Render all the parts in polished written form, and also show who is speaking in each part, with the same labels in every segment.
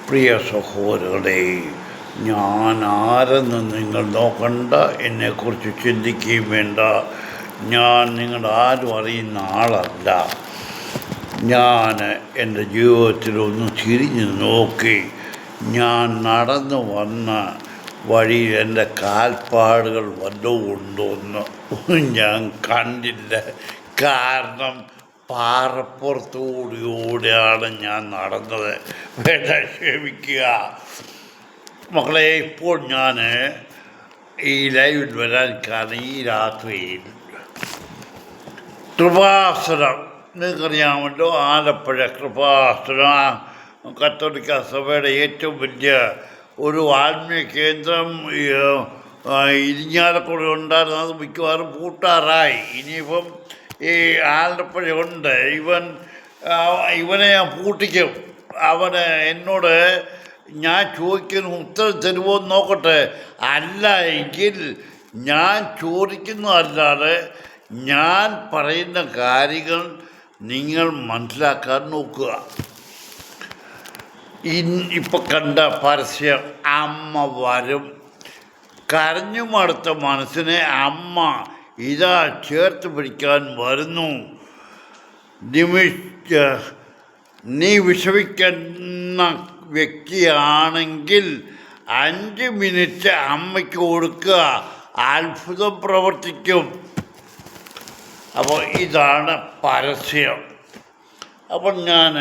Speaker 1: പ്രിയ സഹോദരങ്ങളെ, ഞാൻ ആരെന്ന് നിങ്ങൾ നോക്കണ്ട, എന്നെക്കുറിച്ച് ചിന്തിക്കുകയും വേണ്ട. ഞാൻ നിങ്ങളുടെ ആരും അറിയുന്ന ആളല്ല. ഞാൻ എൻ്റെ ജീവിതത്തിലൊന്ന് തിരിഞ്ഞു നോക്കി, ഞാൻ നടന്നു വന്ന വഴിയിൽ എൻ്റെ കാൽപ്പാടുകൾ വല്ലതും ഉണ്ടോയെന്ന് ഞാൻ കണ്ടില്ല. കാരണം പാറപ്പുറത്തുകൂടിയാണ് ഞാൻ നടന്നത്. വേണ്ട, ക്ഷമിക്കുക മക്കളെ. ഇപ്പോൾ ഞാൻ ഈ ലൈവിൽ വരാൻ കാരണം ഈ രാത്രിയിൽ കൃപാസനം, നിങ്ങൾക്കറിയാമല്ലോ, ആലപ്പുഴ കൃപാസനം കത്തോലിക്ക സഭയുടെ ഏറ്റവും വലിയ ഒരു ആത്മീയ കേന്ദ്രം ഇരിഞ്ഞാലക്കുട ഉണ്ടായിരുന്നു. അത് മിക്കവാറും പൂട്ടാറായി. ഇനിയിപ്പം ഈ ആലപ്പുഴ ഉണ്ട്. ഇവനെ ഞാൻ പൂട്ടിക്കും. അവന് എന്നോട് ഞാൻ ചോദിക്കുന്ന ഉത്തരം തരുമോ എന്ന് നോക്കട്ടെ. അല്ല എങ്കിൽ ഞാൻ ചോദിക്കുന്നതല്ലാതെ ഞാൻ പറയുന്ന കാര്യങ്ങൾ നിങ്ങൾ മനസ്സിലാക്കാൻ നോക്കുക. ഇപ്പം കണ്ട പരസ്യം, അമ്മ വരും. കരഞ്ഞു മടുത്ത മനസ്സിനെ അമ്മ ഇതാ ചേർത്ത് പിടിക്കാൻ വരുന്നു. നീ വിഷമിക്കുന്ന വ്യക്തിയാണെങ്കിൽ 5 മിനിറ്റ് അമ്മയ്ക്ക് കൊടുക്കുക, അത്ഭുതം പ്രവർത്തിക്കും. അപ്പോൾ ഇതാണ് പരസ്യം. അപ്പം ഞാൻ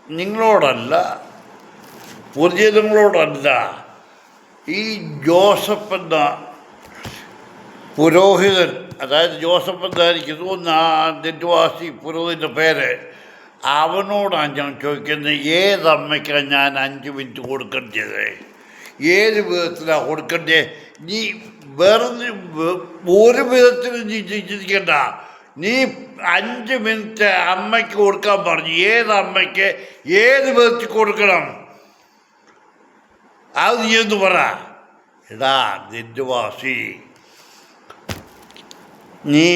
Speaker 1: നിങ്ങളോടല്ല, പൊതുജനങ്ങളോടല്ല, ഈ ജോസഫ് എന്ന പുരോഹിതൻ, അതായത് ജോസഫ് എന്തായിരിക്കുന്നു നെറ്റുവാസി പുരോഹിതൻ്റെ പേര്, അവനോടാണ് ഞാൻ ചോദിക്കുന്നത്, ഏതമ്മയ്ക്കാണ് ഞാൻ 5 മിനിറ്റ് കൊടുക്കേണ്ടത്? ഏത് വിധത്തിലാണ് കൊടുക്കേണ്ടത്? നീ വേറെ ഒരു വിധത്തിലും നീ ചിന്തിക്കണ്ട. നീ 5 മിനിറ്റ് അമ്മയ്ക്ക് കൊടുക്കാൻ പറഞ്ഞു. ഏത് അമ്മയ്ക്ക് ഏത് വിധത്തിൽ കൊടുക്കണം? അത് നീ ഒന്ന് പറ. എടാ നെറ്റുവാസി, നീ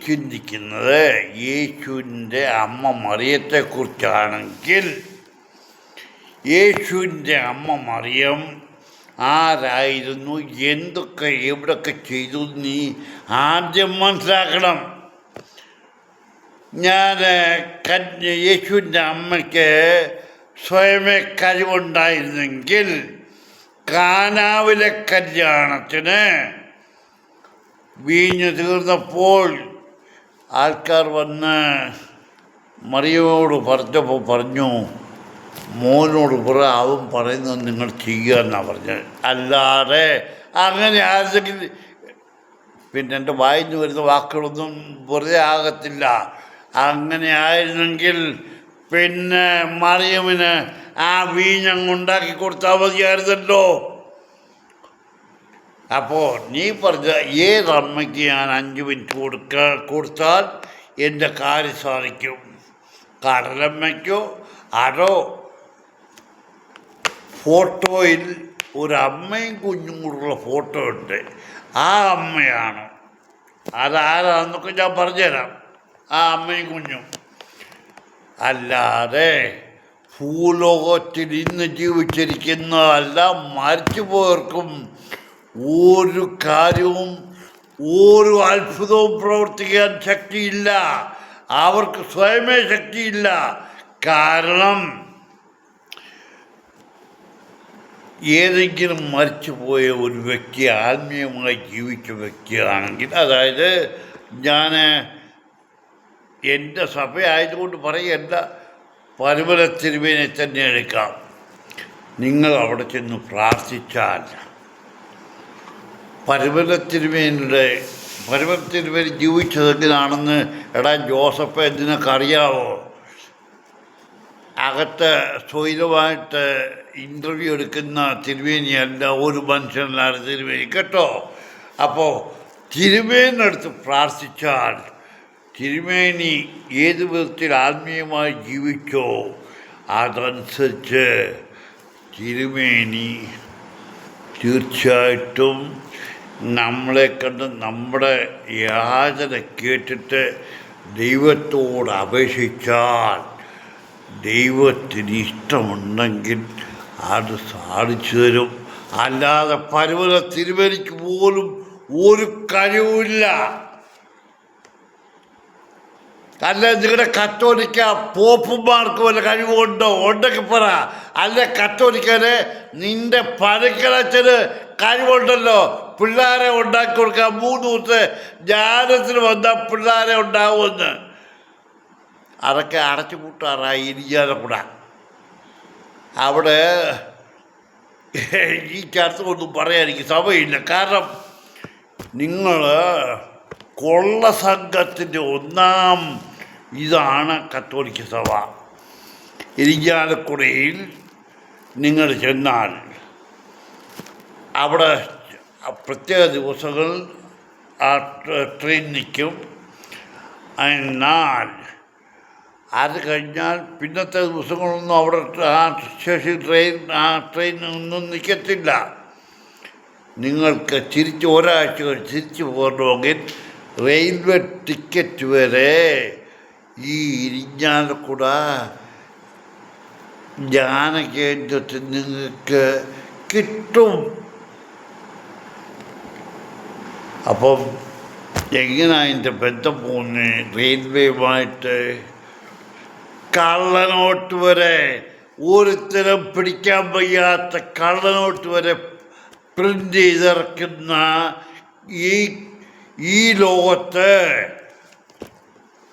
Speaker 1: ചിന്തിക്കുന്നത് യേശുവിൻ്റെ അമ്മ മറിയത്തെക്കുറിച്ചാണെങ്കിൽ, യേശുവിൻ്റെ അമ്മ മറിയം ആരായിരുന്നു, എന്തൊക്കെ എവിടൊക്കെ ചെയ്തു നീ ആദ്യം മനസ്സിലാക്കണം. ഞാൻ യേശുവിൻ്റെ അമ്മയ്ക്ക് സ്വയമേ കഴിവുണ്ടായിരുന്നെങ്കിൽ കാനാവിലെ കല്യാണത്തിന് വീഞ്ഞു തീർന്നപ്പോൾ ആൾക്കാർ വന്ന് മറിയോട് പറഞ്ഞപ്പോൾ പറഞ്ഞു, മോനോട് പറ, അവൻ പറയുന്നത് നിങ്ങൾ ചെയ്യുക എന്നാണ് പറഞ്ഞത്. അല്ലാതെ അങ്ങനെ ആരെങ്കിൽ, പിന്നെ എൻ്റെ വായിന്ന് വരുന്ന വാക്കുകളൊന്നും വെറുതെ ആകത്തില്ല. അങ്ങനെ ആയിരുന്നെങ്കിൽ പിന്നെ മറിയമിന് ആ വീഞ്ഞങ്ങുണ്ടാക്കി കൊടുത്താൽ മതിയായിരുന്നല്ലോ. അപ്പോൾ നീ പറഞ്ഞ ഏതമ്മയ്ക്ക് ഞാൻ 5 മിനിറ്റ് കൊടുത്താൽ എൻ്റെ കാര്യം സാധിക്കും? കടലമ്മയ്ക്കോ അതോ ഫോട്ടോയിൽ ഒരു അമ്മയും കുഞ്ഞും കൂടെയുള്ള ഫോട്ടോ ഉണ്ട്, ആ അമ്മയാണ്? അതാരാന്നൊക്കെ ഞാൻ പറഞ്ഞുതരാം, ആ അമ്മയും കുഞ്ഞും. അല്ലാതെ ഭൂലോകത്തിൽ ഇന്ന് ജീവിച്ചിരിക്കുന്നതല്ല, മരിച്ചു പോയവർക്കും ഒരു കാര്യവും ഒരു അത്ഭുതവും പ്രവർത്തിക്കാൻ ശക്തിയില്ല. അവർക്ക് സ്വയമേ ശക്തിയില്ല. കാരണം ഏതെങ്കിലും മരിച്ചുപോയ ഒരു വ്യക്തി ആത്മീയമായി ജീവിച്ച വ്യക്തിയാണെങ്കിൽ, അതായത് ഞാൻ എൻ്റെ സഭയായതുകൊണ്ട് പറയല്ല, പരുമല തിരുമേനെ തന്നെ എടുക്കാം. നിങ്ങൾ അവിടെ ചെന്ന് പ്രാർത്ഥിച്ചാൽ പരുമല തിരുമേനി ജീവിച്ചതെങ്ങനെയാണെന്ന് എടാ ജോസഫ് നിനക്കറിയാവോ? അകത്ത് സ്വൈരമായിട്ട് ഇൻ്റർവ്യൂ എടുക്കുന്ന തിരുമേനിയല്ല, ഒരു മനുഷ്യനല്ലാതെ തിരുമേനി, കേട്ടോ? അപ്പോൾ തിരുമേനിനടുത്ത് പ്രാർത്ഥിച്ചാൽ തിരുമേനി ഏത് വിധത്തിൽ ആത്മീയമായി ജീവിച്ചോ അതനുസരിച്ച് തിരുമേനി തീർച്ചയായിട്ടും നമ്മളെ കണ്ട് നമ്മുടെ യാചന കേട്ടിട്ട് ദൈവത്തോട് അപേക്ഷിച്ചാൽ ദൈവത്തിന് ഇഷ്ടമുണ്ടെങ്കിൽ അത് സാധിച്ചു തരും. അല്ലാതെ പരുമല തിരുമേനിക്ക് പോലും ഒരു കഴിവില്ല. അല്ല നിങ്ങളുടെ കത്തോലിക്ക പോപ്പുമാർക്ക് വല്ല കഴിവുണ്ടോ? ഉണ്ടെങ്കിൽ പറ. അല്ല കത്തോലിക്കന് നിന്റെ പരക്കലച്ചന് കഴിവുണ്ടല്ലോ, പിള്ളേരെ ഉണ്ടാക്കി കൊടുക്കാൻ 3 ദിവസത്തെ ജ്ഞാനത്തിന് വന്നാൽ പിള്ളേരെ ഉണ്ടാവുമെന്ന്. അതൊക്കെ അടച്ചു പൂട്ടാറായി ഇരിക്കാതെ കൂടെ. അവിടെ ഈ ചർച്ച ഒന്നും പറയാൻ എനിക്ക് സമയമില്ല. കാരണം നിങ്ങൾ കൊള്ള സംഘത്തിൻ്റെ ഒന്നാം ഇതാണ് കത്തോലിക്ക സഭ. ഇരിങ്ങാലക്കുടയിൽ നിങ്ങൾ ചെന്നാൽ അവിടെ പ്രത്യേക ദിവസങ്ങൾ ആ ട്രെയിൻ നിൽക്കും. എന്നാൽ അത് കഴിഞ്ഞാൽ പിന്നത്തെ ദിവസങ്ങളൊന്നും അവിടെ ആ സ്റ്റേഷൻ ട്രെയിൻ ഒന്നും നിൽക്കത്തില്ല. നിങ്ങൾക്ക് ഒരാഴ്ച കഴിഞ്ഞ് തിരിച്ചു പോകണമെങ്കിൽ റെയിൽവേ ടിക്കറ്റ് വരെ ഈ ഇരിഞ്ഞാലക്കുട ജ്ഞാനകേന്ദ്രത്തിൽ നിങ്ങൾക്ക് കിട്ടും. അപ്പം എങ്ങനെയാണ് അതിൻ്റെ ബന്ധം പോകുന്നത് റെയിൽവേയുമായിട്ട്? കള്ളനോട്ട് വരെ, ഒരുത്തരം പിടിക്കാൻ വയ്യാത്ത കള്ളനോട്ട് വരെ പ്രിൻ്റ് ചെയ്തിറക്കുന്ന ഈ ലോകത്ത്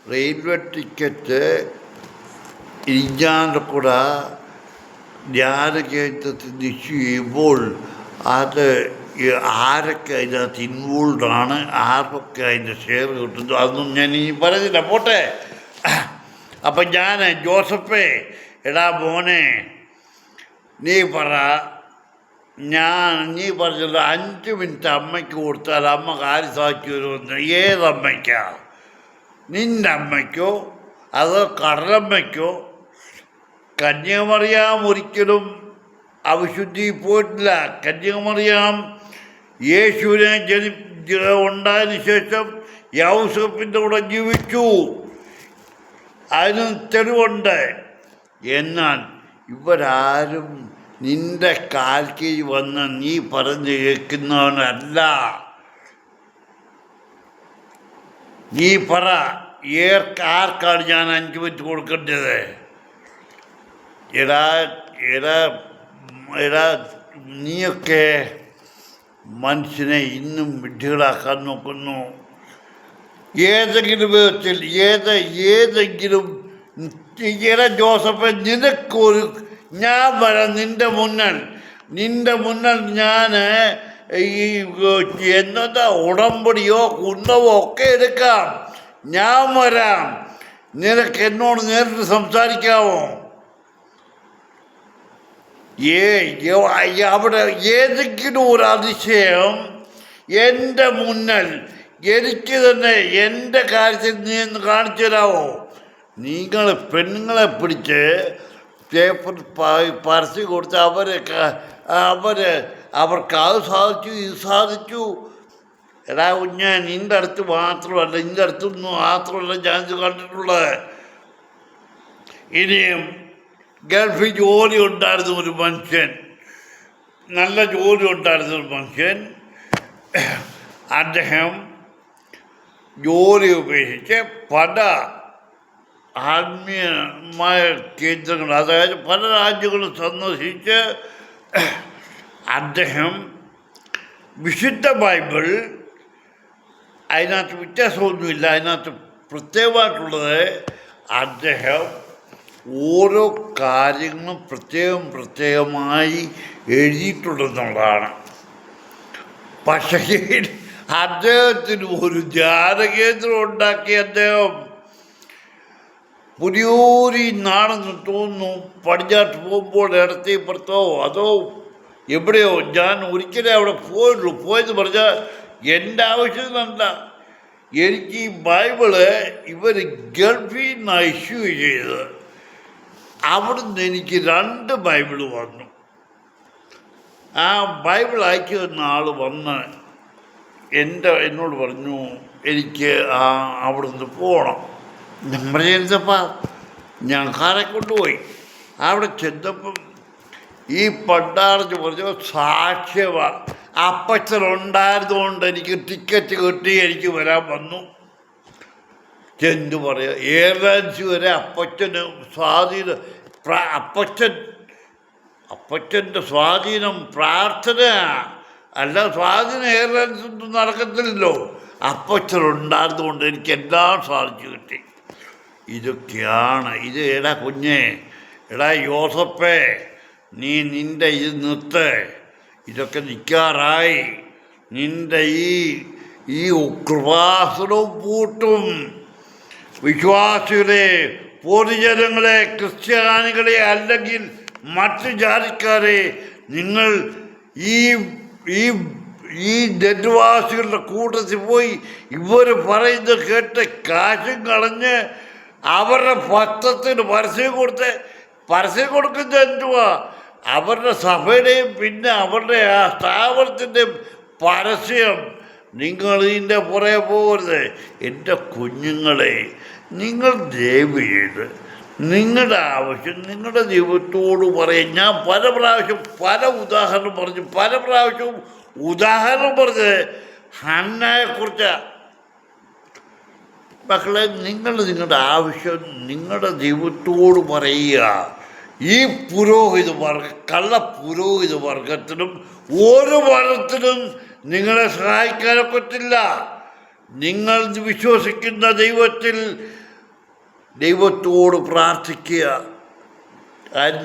Speaker 1: റെയിൽവേ ടിക്കറ്റ് ഇരിഞ്ഞാലക്കുട ജ്ഞാനകേന്ദ്രത്തിൽ ഇഷ്യൂ ചെയ്യുമ്പോൾ അത് ആരൊക്കെ അതിനകത്ത് ഇൻവോൾവാണ്, ആർക്കൊക്കെ അതിൻ്റെ ഷെയർ കിട്ടുന്നു, അതൊന്നും ഞാൻ ഇനി പറഞ്ഞില്ല, പോട്ടെ. അപ്പം ഞാൻ ജോസഫേ, എടാ മോനെ, നീ പറ, നീ പറഞ്ഞത് 5 മിനിറ്റ് അമ്മയ്ക്ക് കൊടുത്താൽ അമ്മ കാര്യം സാധിച്ചു വരുമെന്ന്. ഏതമ്മയ്ക്കാ? നിൻ്റെ അമ്മയ്ക്കോ അതോ കടലമ്മയ്ക്കോ? കന്യാമറിയാം ഒരിക്കലും അവിശുദ്ധി പോയിട്ടില്ല. കന്യാമറിയാം യേശുവിനെ ഉണ്ടായതിനു ശേഷം യൗസേപ്പിൻ്റെ കൂടെ ജീവിച്ചു. അതിന് തെളിവുണ്ട്. എന്നാൽ ഇവരാരും നിന്റെ കാൽക്കീ വന്ന് നീ പറഞ്ഞു കേൾക്കുന്നവനല്ല. നീ പറ, ആർക്കാണ് ഞാൻ 5 മിനിറ്റ് കൊടുക്കേണ്ടത്? എടാ എടാ എടാ നീയൊക്കെ മനുഷ്യനെ ഇന്നും വിഡ്ഢികളാക്കാൻ നോക്കുന്നു. ഏതെങ്കിലും വിധത്തിൽ ഏതെങ്കിലും ജോസഫ്, നിനക്കൊരു ഞാൻ വരാം നിൻ്റെ മുന്നിൽ ഞാൻ ഈ എന്താ ഉടമ്പടിയോ കുന്തമോ ഒക്കെ എടുക്കാം. ഞാൻ വരാം. നിനക്ക് എന്നോട് നേരിട്ട് സംസാരിക്കാമോ? അവിടെ ഏതെങ്കിലും ഒരു അതിശയം എൻ്റെ മുന്നിൽ എനിക്ക് തന്നെ എൻ്റെ കാര്യത്തിൽ നീ ഒന്ന് കാണിച്ചു തരാമോ? നിങ്ങൾ പെണ്ണുങ്ങളെ പിടിച്ച് പേപ്പർ പരസ്യം കൊടുത്ത് അവർക്ക് അത് സാധിച്ചു ഇത് സാധിച്ചു. എടാ കുഞ്ഞ്, നിൻ്റെ അടുത്ത് മാത്രമല്ല, നിൻ്റെ അടുത്തൊന്നും മാത്രമല്ല ഞാൻ ഇത് കണ്ടിട്ടുള്ളത്. ഇനിയും ഗൾഫിൽ ജോലി ഉണ്ടായിരുന്ന ഒരു മനുഷ്യൻ, നല്ല ജോലി ഉണ്ടായിരുന്ന ഒരു മനുഷ്യൻ, അദ്ദേഹം ജോലി ഉപേക്ഷിച്ച് പല ആത്മീയമായ കേന്ദ്രങ്ങൾ, അതായത് പല രാജ്യങ്ങളും സന്ദർശിച്ച് അദ്ദേഹം വിശുദ്ധ ബൈബിൾ, അതിനകത്ത് വ്യത്യാസമൊന്നുമില്ല, അതിനകത്ത് പ്രത്യേകമായിട്ടുള്ളത് അദ്ദേഹം ഓരോ കാര്യങ്ങളും പ്രത്യേകമായി എഴുതിയിട്ടുണ്ടെന്നുള്ളതാണ്. പക്ഷേ അദ്ദേഹത്തിന് ഒരു ധ്യാനകേന്ദ്രം ഉണ്ടാക്കി അദ്ദേഹം പുതിയൂരി നാടെന്ന് തോന്നുന്നു, പടിഞ്ഞാട്ട് പോകുമ്പോൾ ഇടത്തേ പുറത്തോ അതോ എവിടെയോ ഞാൻ ഒരിക്കലേ അവിടെ പോയെന്ന് പറഞ്ഞാൽ എൻ്റെ ആവശ്യത്തിനല്ല. എനിക്ക് ഈ ബൈബിള് ഇവർ ഗൾഫിൽ നിന്ന് ഇഷ്യൂ ചെയ്ത് അവിടുന്ന് എനിക്ക് 2 ബൈബിള് വന്നു. ആ ബൈബിൾ അയച്ചു തന്ന ആൾ വന്ന് എന്നോട് പറഞ്ഞു എനിക്ക് അവിടുന്ന് പോകണം. ഞാൻ പറഞ്ഞപ്പാ ഞാൻ കാറെ കൊണ്ടുപോയി. അവിടെ ചെന്നപ്പം ഈ പണ്ടാർജ് പറഞ്ഞു സാക്ഷ്യമാണ്, അപ്പച്ചനുണ്ടായിരുന്നുകൊണ്ട് എനിക്ക് ടിക്കറ്റ് കിട്ടി, എനിക്ക് വരാൻ വന്നു. എന്തു പറയുക, എയർലൈൻസ് വരെ അപ്പച്ചന് സ്വാധീനം, അപ്പച്ചൻ്റെ സ്വാധീനം പ്രാർത്ഥന അല്ല, സ്വാധീനം എയർലൈൻസ് ഒന്നും നടക്കത്തില്ലല്ലോ. അപ്പച്ചനുണ്ടായിരുന്നുകൊണ്ട് എനിക്ക് എല്ലാം സാധിച്ചു കിട്ടി. ഇതൊക്കെയാണ് ഇത്. എടാ കുഞ്ഞേ, എടാ യോസപ്പേ, നീ നിൻ്റെ ഇത് നിർത്ത്. ഇതൊക്കെ നിൽക്കാറായി. നിൻ്റെ ഈ കൃപാസനവും പൂട്ടും. വിശ്വാസികളെ, പൊതുജനങ്ങളെ, ക്രിസ്ത്യാനികളെ അല്ലെങ്കിൽ മറ്റു ജാതിക്കാരെ, നിങ്ങൾ ഈ നെറ്റുവാസികളുടെ കൂട്ടത്തിൽ പോയി ഇവർ പറയുന്നത് കേട്ട് കാശും കളഞ്ഞ് അവരുടെ പത്രത്തിന് പരസ്യം കൊടുക്കുന്നത് എന്തുവാ? അവരുടെ സഭയുടെയും പിന്നെ അവരുടെ ആ സ്ഥാപനത്തിൻ്റെയും പരസ്യം. നിങ്ങൾ ഇതിൻ്റെ പുറകെ പോകരുത്. എൻ്റെ കുഞ്ഞുങ്ങളെ, നിങ്ങൾ ദയവ് ചെയ്ത് നിങ്ങളുടെ ആവശ്യം നിങ്ങളുടെ ദൈവത്തോട് പറയും. ഞാൻ പല ഉദാഹരണം പറഞ്ഞ് ഹന്നയെക്കുറിച്ച്. മക്കളെ, നിങ്ങളുടെ ആവശ്യം നിങ്ങളുടെ ദൈവത്തോട് പറയുക. ഈ കള്ള പുരോഹിത വർഗത്തിനും ഒരു വർഗത്തിനും നിങ്ങളെ സഹായിക്കാനൊക്കത്തില്ല. നിങ്ങൾ വിശ്വസിക്കുന്ന ദൈവത്തോട് പ്രാർത്ഥിക്കുക.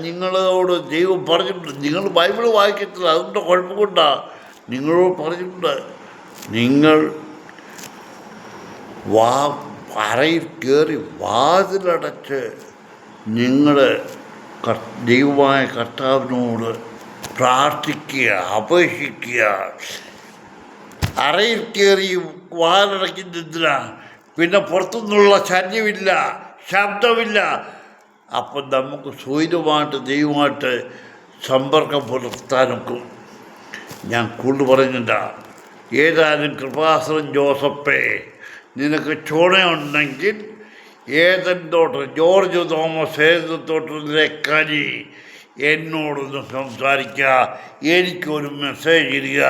Speaker 1: നിങ്ങളോട് ദൈവം പറഞ്ഞിട്ടുണ്ട്. നിങ്ങൾ ബൈബിൾ വായിക്കത്തില്ല, അതുകൊണ്ട് കുഴപ്പം കൊണ്ടാണ്. നിങ്ങളോട് പറഞ്ഞിട്ടുണ്ട്, നിങ്ങൾ അറയിൽ കയറി വാതിലടച്ച് നിങ്ങൾ ദൈവമായ കർത്താവിനോട് പ്രാർത്ഥിക്കുക, അപേക്ഷിക്കുക. അറയിൽ കയറി വാതിലടയ്ക്കുന്നതിനാണ്. പിന്നെ പുറത്തുനിന്നുള്ള ശല്യമില്ല, ശബ്ദമില്ല. അപ്പം നമുക്ക് സ്വൈരമായിട്ട് ദൈവമായിട്ട് സമ്പർക്കം പുലർത്താനൊക്കും. ഞാൻ പറഞ്ഞില്ല. ഏതായാലും കൃപാസനം ജോസപ്പേ, നിനക്ക് ചുണയുണ്ടെങ്കിൽ ഏതൻ തോട്ടം ജോർജ് തോമസ് ഏതത്തോട്ടത്തിലെ കനി എന്നോടൊന്ന് സംസാരിക്കുക, എനിക്കൊരു മെസ്സേജ് ഇടുക.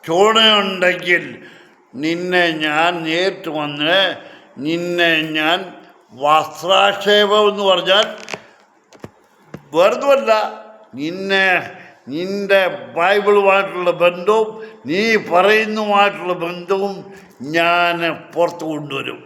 Speaker 1: ചുണയുണ്ടെങ്കിൽ നിന്നെ ഞാൻ നേരിട്ട് വന്ന് ഞാൻ വസ്ത്രാക്ഷേപം എന്ന് പറഞ്ഞാൽ വെറുതുമല്ല, നിൻ്റെ ബൈബിളുമായിട്ടുള്ള ബന്ധവും നീ പറയുന്നതുമായിട്ടുള്ള ബന്ധവും ഞാൻ പുറത്തു കൊണ്ടുവരും.